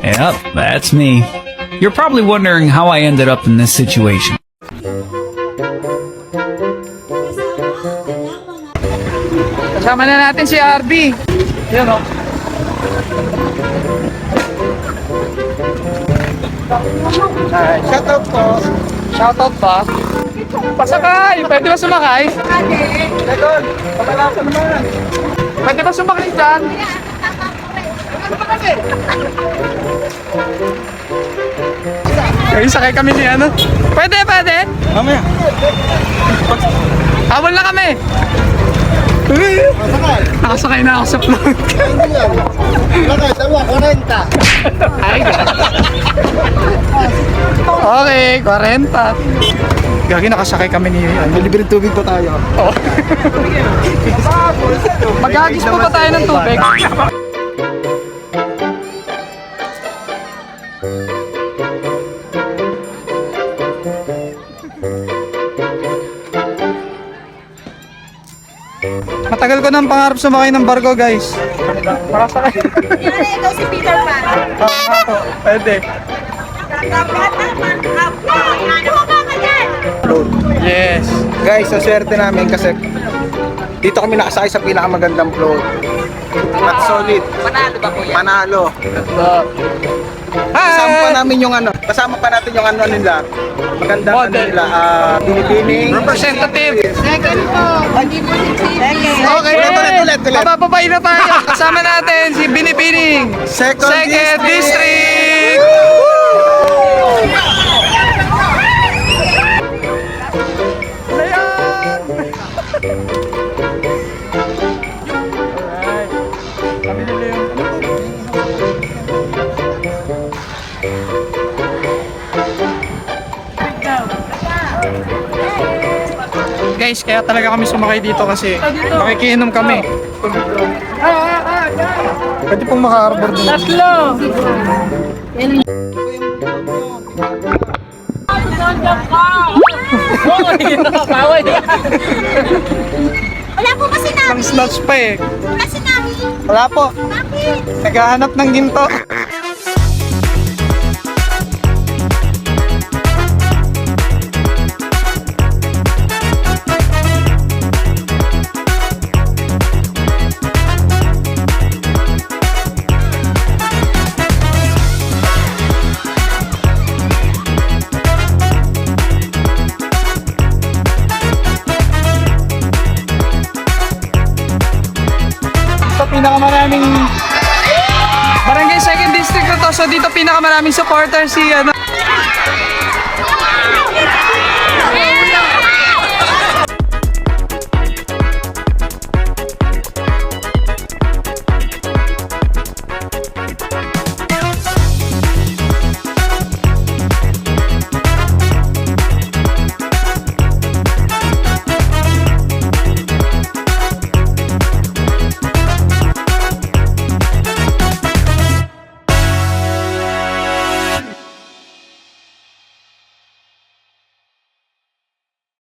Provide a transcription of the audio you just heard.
Yep, that's me. You're probably wondering how I ended up in this situation. Kasama na natin si RB. Yan o. Shoutout po. Shoutout ba? Pasakay! Pwede ba sumakay? Second, pamala ko naman. Pwede ba sumakay dyan? Ay, sakay kami ni ano? Pwede, pwede. Mamaya. Habol na kami. Masakay. Nakasakay na ako sa vlog. Hindi yan. Lakay, dalawa, 40. Ay, okay, 40. Gagi, nakasakay kami ni ano. Libre tubig pa tayo. Oh. Maghagis pa ba tayo ng tubig? Matagal ko nang pangarap sumakay ng barko, guys. Makasakay. Yan, ikaw si Peter Pan. Pwede. Ano ba ka yan? Yes. Guys, sa swerte namin kasi dito kami nakasakay sa pinakamagandang float. At solid. Panalo ba po yan? Panalo. Kasama pa namin yung ano, kasama pa natin yung ano nila. Maganda ano Model. nila, binibining. Representative. Second po. Hindi po si Second. Okay. Ulit. Mabababay na tayo. Kasama natin si Binibining. Second District. Guys, kaya talaga kami sumakay dito kasi makikiinom kami. Pwede pong maka-arbor din. Tatlo! Wala po kasi Ang namin. snatch pa eh. Wala si namin. Wala po. Bakit? Naghahanap ng ginto. Ito pinakamaraming Barangay 2nd District na to. So dito pinakamaraming supporter si ano.